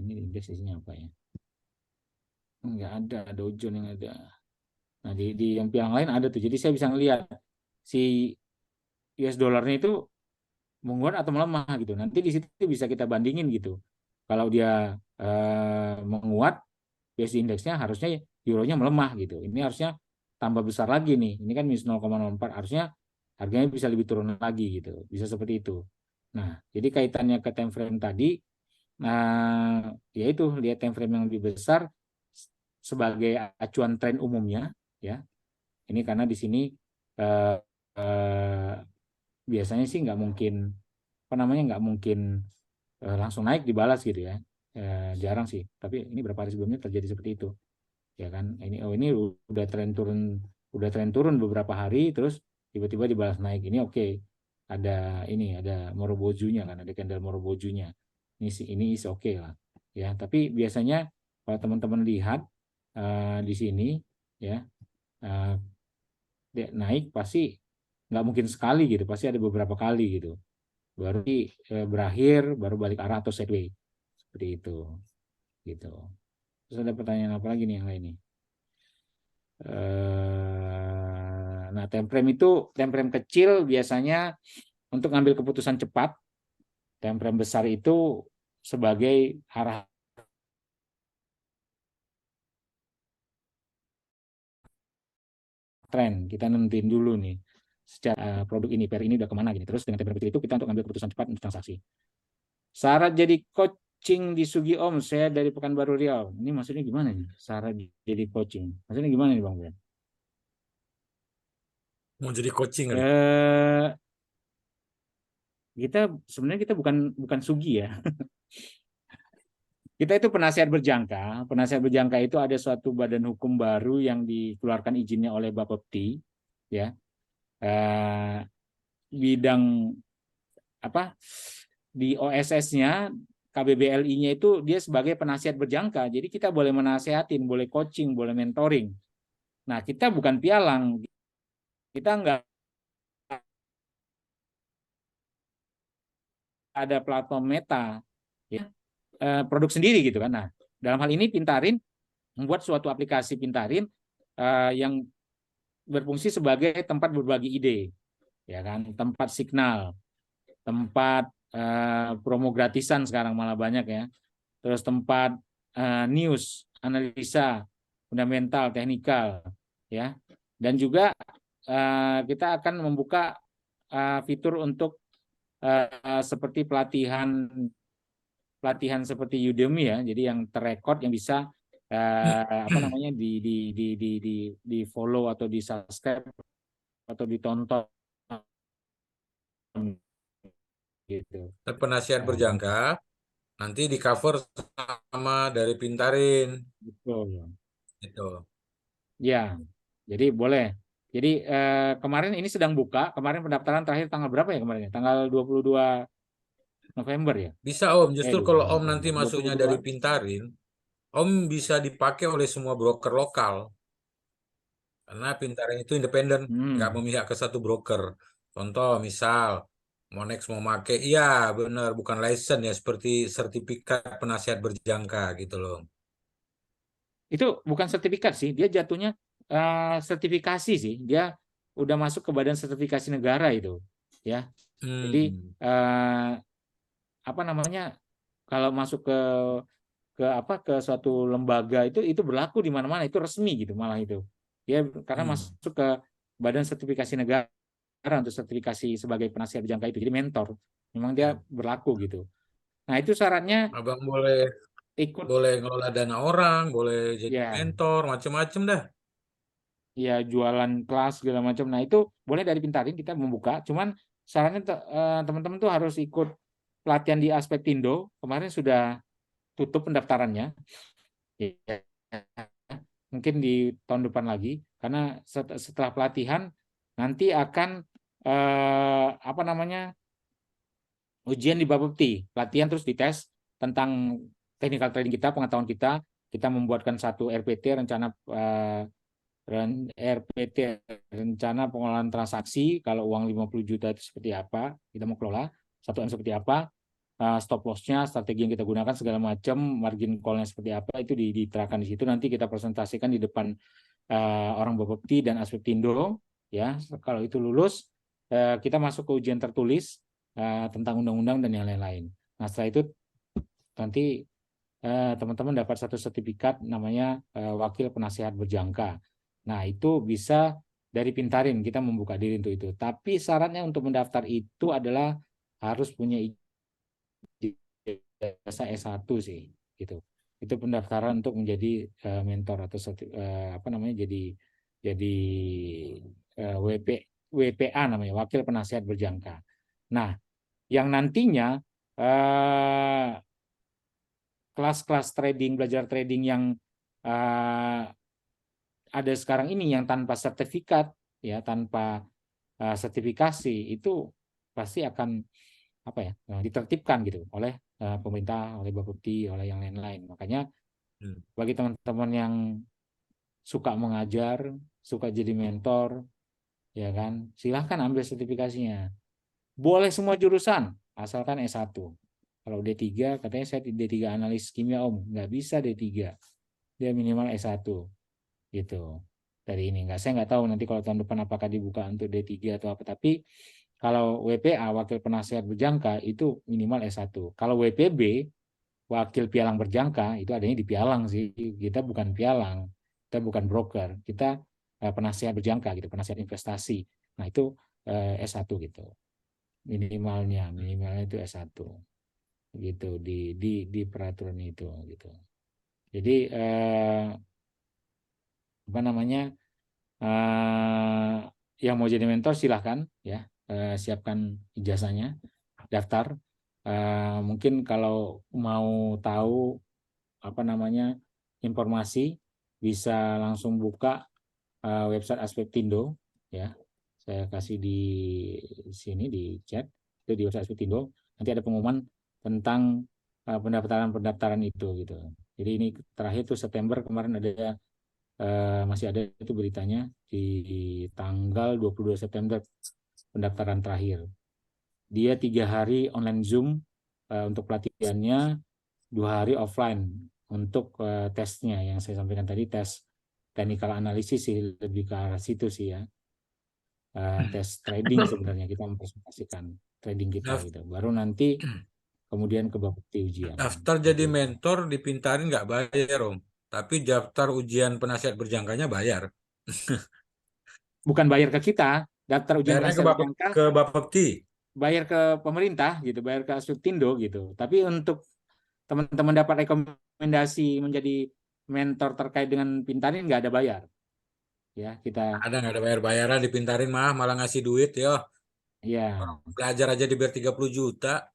ini indeks isinya apa ya? Enggak ada, Dow Jones yang ada. Nah, di yang piang lain ada tuh. Jadi saya bisa ngelihat si US dollarnya itu menguat atau melemah gitu. Nanti di situ bisa kita bandingin gitu. Kalau dia menguat, USD indeksnya harusnya euronya melemah gitu. Ini harusnya tambah besar lagi nih. Ini kan minus 0,04, harusnya harganya bisa lebih turun lagi gitu. Bisa seperti itu. Nah, jadi kaitannya ke time frame tadi, nah, yaitu lihat time frame yang lebih besar sebagai acuan tren umumnya, ya. Ini karena di sini eh, eh, biasanya sih nggak mungkin, apa namanya, nggak mungkin langsung naik dibalas gitu ya. Jarang sih. Tapi ini berapa hari sebelumnya terjadi seperti itu, ya kan? Ini udah tren turun beberapa hari, terus tiba-tiba dibalas naik. Ini oke. Ada Morobojunya kan, ada candle Morobojunya. Ini is oke lah. Ya, tapi biasanya kalau teman-teman lihat di sini ya, uh, naik pasti nggak mungkin sekali gitu, pasti ada beberapa kali gitu. Baru berakhir, baru balik arah atau sideways seperti itu gitu. Terus ada pertanyaan apa lagi nih yang lain nih? Nah, time frame kecil biasanya untuk ngambil keputusan cepat. Time frame besar itu sebagai arah tren. Kita nentuin dulu nih secara produk ini, pair ini udah kemana gini. Terus dengan time frame kecil itu kita untuk ngambil keputusan cepat untuk transaksi. Syarat jadi coaching di Sugi Om, saya dari Pekanbaru Riau. Ini maksudnya gimana nih? Syarat jadi coaching. Maksudnya gimana nih Bang Ben? Mau jadi coaching kali. Kita sebenarnya kita bukan bukan Sugi ya. Kita itu penasihat berjangka. Penasihat berjangka itu ada suatu badan hukum baru yang dikeluarkan izinnya oleh Bapepti, ya. Bidang apa, di OSS-nya, KBBLI-nya itu dia sebagai penasihat berjangka. Jadi kita boleh menasehatin, boleh coaching, boleh mentoring. Nah, kita bukan pialang. Kita nggak ada platform meta, ya, produk sendiri gitu kan. Nah, dalam hal ini Pintarin membuat suatu aplikasi Pintarin yang berfungsi sebagai tempat berbagi ide, ya kan, tempat signal, tempat promo gratisan sekarang malah banyak ya, terus tempat news, analisa, fundamental, teknikal, ya, dan juga kita akan membuka fitur untuk seperti pelatihan seperti Udemy ya, jadi yang terrekord yang bisa apa namanya di follow atau di subscribe atau ditonton gitu. Penasihat berjangka nanti di cover sama dari Pintarin Betul. gitu. Ya, jadi boleh. Jadi kemarin ini sedang buka. Kemarin pendaftaran terakhir tanggal berapa ya kemarin? Tanggal 22 November ya? Bisa Om, justru kalau 22 Om nanti November. masuknya 22. dari Pintarin, Om bisa dipakai oleh semua broker lokal. Karena Pintarin itu independen, nggak Hmm. memihak ke satu broker. Contoh, misal Monex mau make, iya benar, bukan license ya, seperti sertifikat penasihat berjangka gitu loh. Itu bukan sertifikat sih, dia jatuhnya sertifikasi sih. Dia udah masuk ke badan sertifikasi negara itu, ya. Jadi Hmm, eh, apa namanya? Kalau masuk ke apa ke suatu lembaga itu berlaku di mana-mana, itu resmi gitu malah itu. Dia karena hmm, masuk ke badan sertifikasi negara untuk sertifikasi sebagai penasihat berjangka itu. Jadi mentor. Memang dia ya. berlaku gitu. Nah, itu syaratnya Abang boleh ikut boleh ngelola dana orang, boleh jadi ya mentor, macem-macem dah. ya jualan kelas segala macam. Nah, itu boleh dari Pintarin kita membuka. Cuman syaratnya teman-teman tuh harus ikut pelatihan di Aspek Tindo. Kemarin sudah tutup pendaftarannya. Ya, mungkin di tahun depan lagi karena setelah pelatihan nanti akan apa namanya ujian di Bapepti, pelatihan terus dites tentang technical trading kita, pengetahuan kita membuatkan satu RPT RPT rencana pengelolaan transaksi kalau uang 50 juta itu seperti apa kita mau kelola, satu M seperti apa, stop loss-nya, strategi yang kita gunakan segala macam, margin call-nya seperti apa itu diterapkan di situ, nanti kita presentasikan di depan orang Bapepti dan Aspetindo ya. Kalau itu lulus kita masuk ke ujian tertulis tentang undang-undang dan yang lain-lain. Nah, setelah itu nanti teman-teman dapat satu sertifikat namanya wakil penasihat berjangka. Nah, itu bisa dari Pintarin kita membuka diri untuk itu. Tapi syaratnya untuk mendaftar itu adalah harus punya ijazah S1 sih, gitu. Itu pendaftaran untuk menjadi mentor atau apa namanya jadi WPA namanya, wakil penasihat berjangka. Nah, yang nantinya eh, kelas-kelas trading, belajar trading yang uh, ada sekarang ini yang tanpa sertifikat, ya tanpa sertifikasi itu pasti akan apa ya ditertibkan gitu oleh pemerintah, oleh Bapepti, oleh yang lain-lain. Makanya Hmm. bagi teman-teman yang suka mengajar, suka jadi mentor, ya kan, silahkan ambil sertifikasinya. Boleh semua jurusan, asalkan S1. Kalau D3, katanya saya D3 analis kimia Om, nggak bisa D3. Dia minimal S1 gitu. Dari ini nggak, saya nggak tahu nanti kalau tahun depan apakah dibuka untuk D3 atau apa. Tapi kalau WPA wakil penasihat berjangka itu minimal S1. Kalau WPB wakil pialang berjangka itu adanya di pialang sih. Kita bukan pialang, kita bukan broker, kita penasihat berjangka gitu, penasihat investasi. Nah, itu S1 gitu. Minimalnya itu S1 gitu di peraturan itu gitu. Jadi apa namanya yang mau jadi mentor silahkan ya, siapkan ijazahnya, daftar. Mungkin kalau mau tahu apa namanya informasi bisa langsung buka website Aspektindo ya. Saya kasih di sini di chat itu di website Aspektindo. Nanti ada pengumuman tentang pendaftaran itu gitu. Jadi ini terakhir tuh September kemarin ada masih ada itu beritanya di tanggal 22 September pendaftaran terakhir. Dia 3 hari online Zoom untuk pelatihannya, 2 hari offline untuk tesnya yang saya sampaikan tadi, tes technical analysis sih, lebih ke arah situ sih ya. Tes trading sebenarnya kita mempresentasikan trading kita Daf- gitu. Baru nanti kemudian ke bukti ujian Daftar gitu. jadi mentor di Pintarin nggak bayar, Om. Tapi daftar ujian penasihat berjangkanya bayar. Bukan bayar ke kita, daftar ujian Bayarnya penasihat berjangka Ke Bapepti. bayar ke pemerintah gitu, bayar ke Asuptindo gitu. Tapi untuk teman-teman dapat rekomendasi menjadi mentor terkait dengan Pintarin nggak ada bayar ya kita Ada nggak ada bayar-bayaran di Pintarin mah, malah ngasih duit ya. ya Orang belajar aja dibayar 30 juta.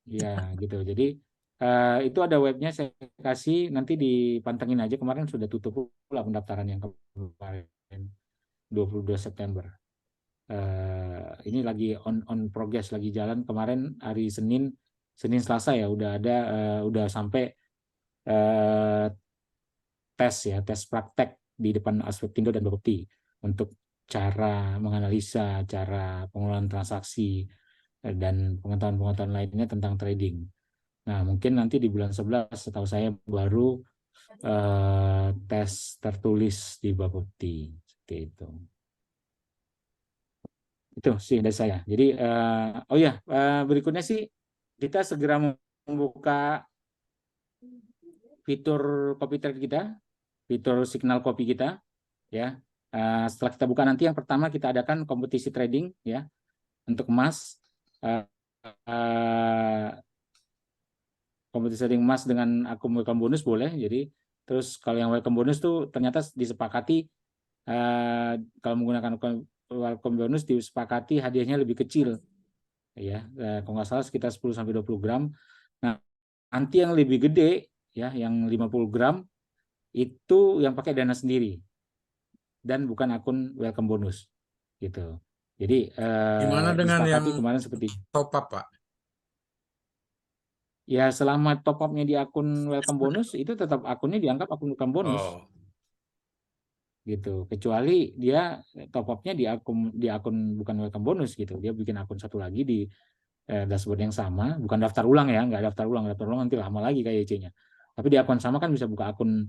ya gitu. Jadi itu ada webnya saya kasih, nanti dipantengin aja, kemarin sudah tutup pula pendaftaran yang kemarin 22 September. Ini lagi on progress, lagi jalan. Kemarin hari Senin Selasa ya udah ada udah sampai tes ya, tes praktek di depan Aspetindo dan Bapepti untuk cara menganalisa, cara pengelolaan transaksi, dan pengetahuan-pengetahuan lainnya tentang trading. Nah, mungkin nanti di bulan 11 setahu saya baru tes tertulis di Bapepti. Seperti itu. Itu sih dari saya. Jadi, oh ya, berikutnya sih kita segera membuka fitur copy trade kita, fitur signal copy kita, ya. Setelah kita buka nanti yang pertama kita adakan kompetisi trading, ya, untuk emas. Kompetisi trading emas dengan akun welcome bonus boleh. Jadi, terus kalau yang welcome bonus tuh ternyata disepakati kalau menggunakan welcome bonus disepakati hadiahnya lebih kecil, ya, kalau nggak salah sekitar 10-20 gram. Nah, nanti yang lebih gede, ya, yang 50 gram itu yang pakai dana sendiri dan bukan akun welcome bonus, gitu. Jadi Gimana dengan yang disepakati kemarin seperti top up, Pak? ya, selama top up-nya di akun welcome bonus itu tetap akunnya dianggap akun welcome bonus, Oh, gitu. Kecuali dia top up-nya di akun bukan welcome bonus, gitu. Dia bikin akun satu lagi di dashboard yang sama, bukan daftar ulang ya, nggak daftar ulang nanti lama lagi kayak IC-nya. Tapi di akun sama kan bisa buka akun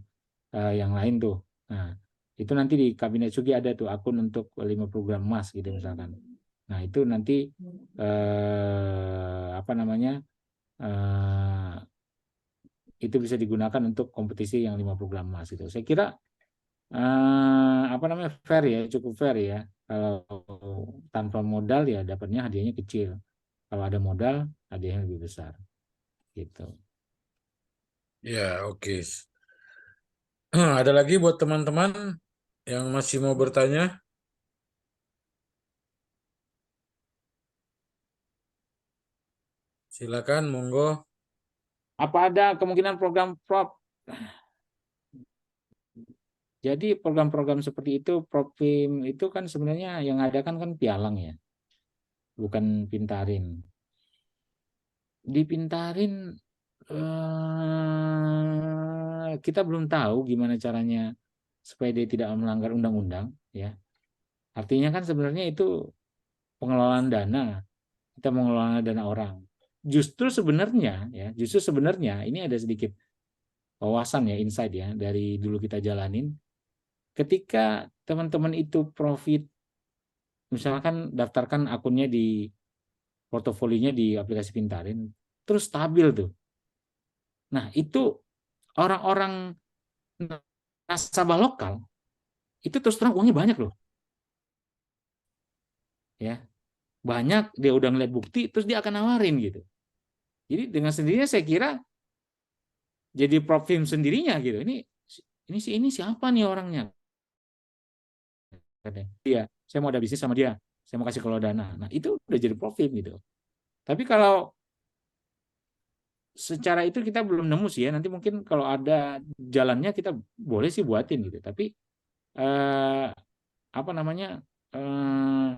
yang lain tuh. Nah, itu nanti di kabinet Sugi ada tuh akun untuk 50 gram emas gitu misalkan. Nah, itu nanti apa namanya? Itu bisa digunakan untuk kompetisi yang 50 gram emas itu. Saya kira apa namanya, fair ya, cukup fair ya. Kalau tanpa modal ya dapatnya hadiahnya kecil. Kalau ada modal hadiahnya lebih besar gitu. ya oke. Ada lagi buat teman-teman yang masih mau bertanya? Silakan, monggo. Apa ada kemungkinan program prop? Jadi program-program seperti itu, Propim itu kan sebenarnya yang ada kan Pialang ya, bukan Pintarin. Di Pintarin kita belum tahu gimana caranya supaya dia tidak melanggar undang-undang, ya. Artinya kan sebenarnya itu pengelolaan dana, kita mengelola dana orang. Justru sebenarnya ini ada sedikit wawasan ya, insight ya dari dulu kita jalanin. Ketika teman-teman itu profit, misalkan daftarkan akunnya di portofolinya di aplikasi Pintarin, terus stabil tuh. Nah, itu orang-orang nasabah lokal itu terus terang uangnya banyak loh, ya. Banyak, dia udah ngeliat bukti terus dia akan nawarin gitu. Jadi dengan sendirinya saya kira jadi profim sendirinya gitu. Ini siapa nih orangnya? Dia, saya mau ada bisnis sama dia, saya mau kasih kalau dana. Nah, itu udah jadi profim gitu. Tapi kalau secara itu kita belum nemu sih ya. Nanti mungkin kalau ada jalannya kita boleh sih buatin gitu. Tapi eh, apa namanya, eh,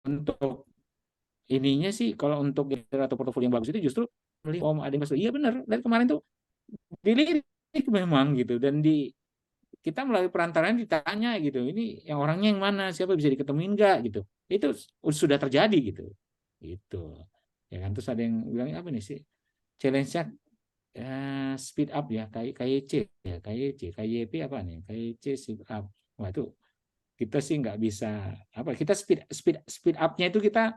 untuk ininya sih kalau untuk atau portofolio yang bagus itu justru melihat ada investor. Iya benar. Dari kemarin tuh dilirik memang gitu, dan kita melalui perantaraan ditanya gitu, ini yang orangnya yang mana, siapa, bisa diketemuin nggak gitu. Itu sudah terjadi gitu. Gitu. Ya kan, terus ada yang bilang apa nih sih? Challenge-nya speed up ya, KYC ya, KYP apa nih? KYC speed up. Wah, itu kita sih nggak bisa apa, kita speed speed speed up-nya itu kita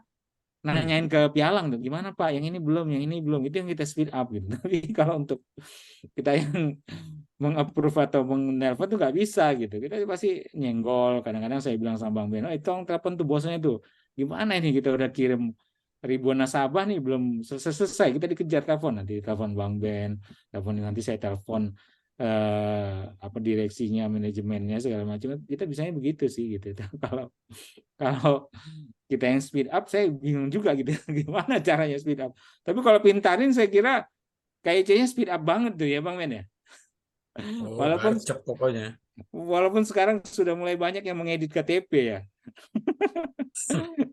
nanyain ke pialang tuh, gimana Pak, yang ini belum, yang ini belum, itu yang kita speed up gitu. Tapi kalau untuk kita yang mengapprove atau menelpon tuh nggak bisa gitu, kita pasti nyenggol. Kadang-kadang saya bilang sama Bang Ben, oh itu telepon tuh bosnya tuh, gimana ini kita udah kirim ribuan nasabah nih belum selesai, kita dikejar telepon, nanti telepon Bang Ben, telepon nanti saya telepon apa direksinya, manajemennya segala macam, kita bisanya begitu sih gitu. Kalau kalau kita yang speed up saya bingung juga gitu gimana caranya speed up. Tapi kalau Pintarin saya kira kayaknya speed up banget tuh ya Bang Men ya. Oh, Walaupun gercep pokoknya. Walaupun sekarang sudah mulai banyak yang mengedit KTP ya.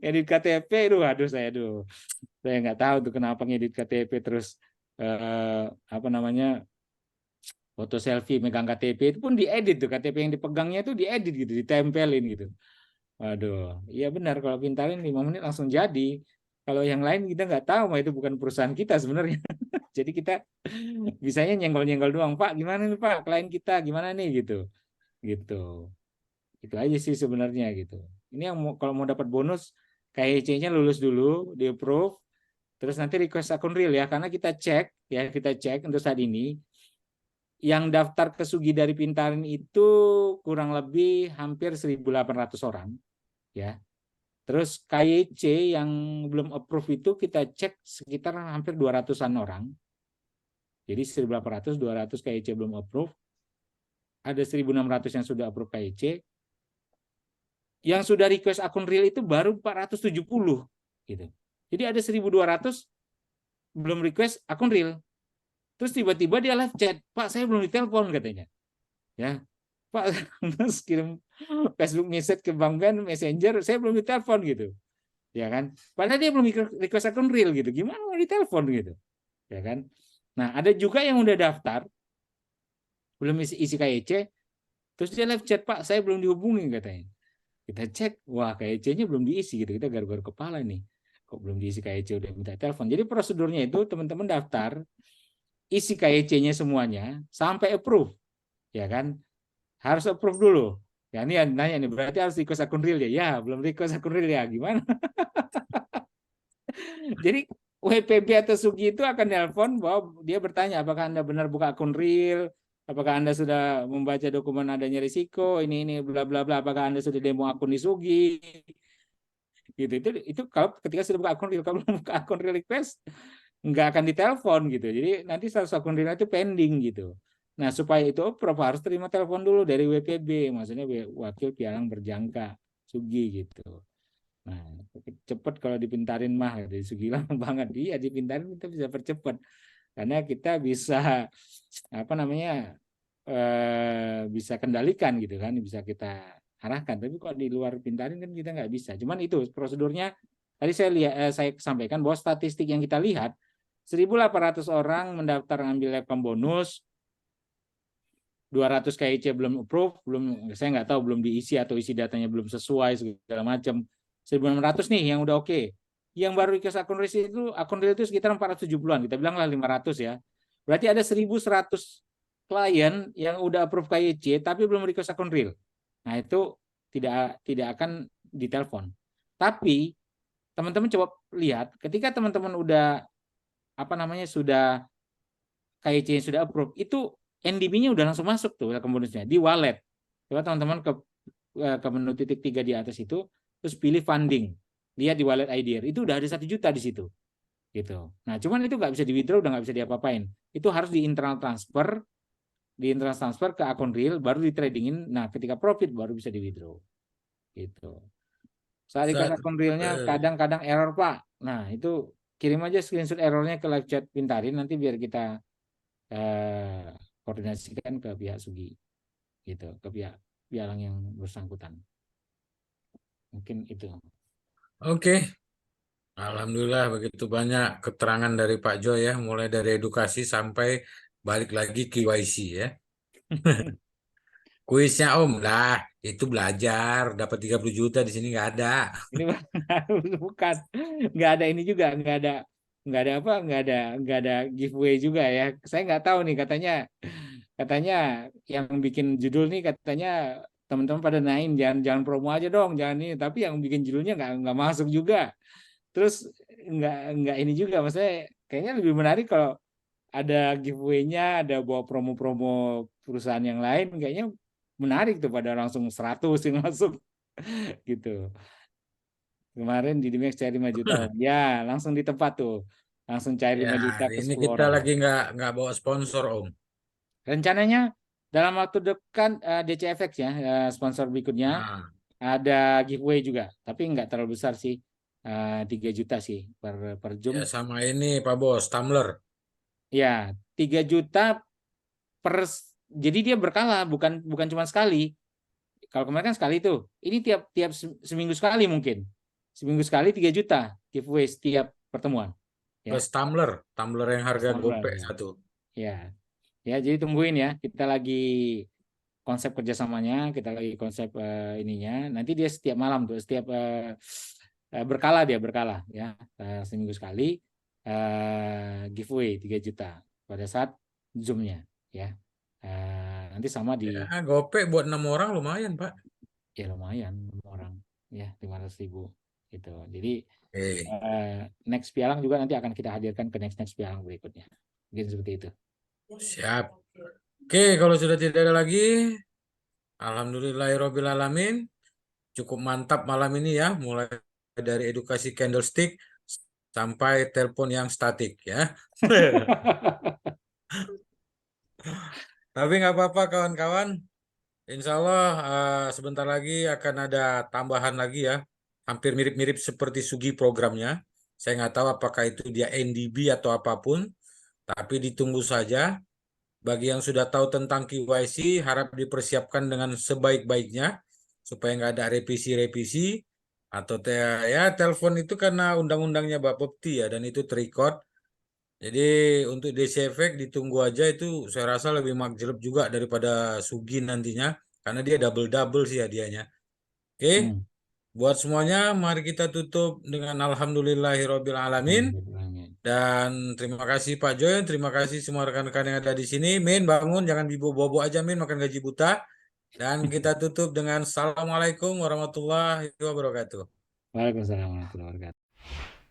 Edit KTP, saya nggak tahu tuh kenapa ngedit KTP terus apa namanya foto selfie megang KTP itu pun diedit tuh KTP yang dipegangnya itu diedit gitu, ditempelin gitu. Waduh, iya benar kalau Pintarin 5 menit langsung jadi. Kalau yang lain kita nggak tahu, mah itu bukan perusahaan kita sebenarnya. Jadi kita bisanya nyenggol-nyenggol doang, Pak, gimana nih Pak, klien kita gimana nih gitu, gitu. Itu aja sih sebenarnya gitu. Ini yang kalau mau dapat bonus, KIC-nya lulus dulu, di approve, terus nanti request akun real ya, karena kita cek untuk saat ini yang daftar ke Sugi dari Pintarin itu kurang lebih hampir 1.800 orang ya. Terus KYC yang belum approve itu kita cek sekitar hampir 200-an orang. Jadi 1.800, 200 KYC belum approve. Ada 1.600 yang sudah approve KYC. Yang sudah request akun real itu baru 470 gitu. Jadi ada 1.200 belum request akun real. Terus tiba-tiba dia live chat, Pak saya belum ditelepon katanya. Ya, Pak terus kirim Facebook message ke Bang Ben Messenger, saya belum ditelepon gitu. Ya kan? Padahal dia belum request akun real gitu. Gimana mau ditelepon gitu? Ya kan? Nah, ada juga yang udah daftar, belum isi KYC, terus dia live chat, Pak, saya belum dihubungi katanya. Kita cek, wah KYC-nya belum diisi gitu. Kita garuk-garuk kepala nih. Kok belum diisi KYC udah minta telepon. Jadi prosedurnya itu teman-teman daftar, isi KYC-nya semuanya sampai approve, ya kan? Harus approve dulu. Ya ini nanya nih, berarti harus request akun real ya? Ya, belum request akun real ya. Gimana? Jadi WPB atau Sugi itu akan nelpon bahwa dia bertanya apakah Anda benar buka akun real, apakah Anda sudah membaca dokumen adanya risiko, ini bla bla bla, apakah Anda sudah demo akun di Sugi, gitu. Itu kalau ketika sudah buka akun real, kalau belum buka akun real request nggak akan ditelepon gitu. Jadi nanti status akun real itu pending gitu. Nah supaya itu Prof harus terima telepon dulu dari WPB, maksudnya wakil pialang berjangka Sugi gitu. Nah, cepet kalau dipintarin mah dari segi lama banget. Iya, dipintarin kita bisa percepat karena kita bisa apa namanya bisa kendalikan gitu kan, bisa kita arahkan. Tapi kalau di luar pintarin kan kita nggak bisa. Cuman itu prosedurnya. Tadi saya sampaikan bahwa statistik yang kita lihat 1.800 orang mendaftar ambil lab bonus, 200 KIC belum approve, saya nggak tahu belum diisi atau isi datanya belum sesuai segala macam. 1.600 nih yang udah oke. Yang baru request akun real itu sekitar 470-an, kita bilang lah 500 ya. Berarti ada 1.100 klien yang udah approve KIC tapi belum request akun real. Nah, itu tidak akan ditelepon. Tapi teman-teman coba lihat ketika teman-teman udah apa namanya sudah KIC sudah approve, itu NDB-nya udah langsung masuk tuh welcome bonusnya di wallet. Coba teman-teman ke menu titik 3 di atas itu, terus pilih funding. Lihat di wallet IDR, itu udah ada 1 juta di situ. Gitu. Nah, cuman itu nggak bisa di withdraw, udah nggak bisa diapa-apain. Itu harus di internal transfer ke akun real, baru di tradingin. Nah, ketika profit baru bisa di withdraw. Gitu. Saat request Saat, akun realnya kadang-kadang error Pak. Nah, itu kirim aja screenshot errornya ke live chat Pintarin, nanti biar kita koordinasikan ke pihak Sugi gitu, ke pihak pialang yang bersangkutan. Mungkin itu. Oke, Alhamdulillah begitu banyak keterangan dari Pak Jo ya, mulai dari edukasi sampai balik lagi KYC ya. Kuisnya Om lah, itu belajar dapat 30 juta di sini nggak ada. Ini bukan, nggak ada apa, nggak ada giveaway juga ya. Saya nggak tahu nih, katanya yang bikin judul nih katanya teman-teman pada naik, jangan jangan promo aja dong, jangan ini. Tapi yang bikin judulnya nggak masuk juga. Terus nggak ini juga, maksudnya kayaknya lebih menarik kalau ada giveaway-nya, ada bawa promo-promo perusahaan yang lain, kayaknya menarik tuh pada langsung 100 yang masuk gitu. Kemarin di Dimex cair 5 juta. Ya, langsung di tempat tuh. Langsung cair Ya, 5 juta hari ke ini 10 kita orang. lagi nggak bawa sponsor Om. Rencananya dalam waktu dekat DCFX ya, sponsor berikutnya Nah, ada giveaway juga, tapi nggak terlalu besar sih. 3 juta sih per Zoom. ya sama ini Pak Bos, Tumbler. Ya, 3 juta per jadi dia berkala, bukan cuma sekali. Kalau kemarin kan sekali tuh, ini tiap tiap seminggu sekali mungkin. Seminggu sekali 3 juta giveaway setiap pertemuan. Plus Ya, tumbler yang harga Tumbler gopek ya. satu. Ya, ya jadi tungguin ya. Kita lagi konsep kerjasamanya, kita lagi konsep ininya. Nanti dia setiap malam tuh, setiap berkala dia berkala ya. Seminggu sekali giveaway 3 juta pada saat Zoom-nya ya. Nanti sama di Ya, gopek buat 6 orang lumayan, Pak. ya lumayan orang ya 500.000 gitu. Jadi Oke, next pialang juga nanti akan kita hadirkan ke next pialang berikutnya. Mungkin seperti itu. siap. Oke, kalau sudah tidak ada lagi, alhamdulillahirobbilalamin. Cukup mantap malam ini ya, mulai dari edukasi candlestick sampai telepon yang statik ya. Tapi nggak apa-apa kawan-kawan. Insya Allah sebentar lagi akan ada tambahan lagi ya. Hampir mirip-mirip seperti Sugi programnya. Saya nggak tahu apakah itu dia NDB atau apapun. Tapi ditunggu saja. Bagi yang sudah tahu tentang KYC, harap dipersiapkan dengan sebaik-baiknya. Supaya nggak ada revisi-revisi. Atau ya telepon itu karena undang-undangnya Bapepti ya. Dan itu terrecord. Jadi untuk DC Efek ditunggu aja itu saya rasa lebih makjleb juga daripada Sugi nantinya karena dia double-double sih hadiahnya. Oke, Hmm. buat semuanya mari kita tutup dengan Alhamdulillahirobbil alamin dan terima kasih Pak Joy, terima kasih semua rekan-rekan yang ada di sini. Min bangun jangan bobo aja Min makan gaji buta dan kita tutup dengan Assalamualaikum warahmatullahi wabarakatuh. Waalaikumsalam warahmatullahi wabarakatuh.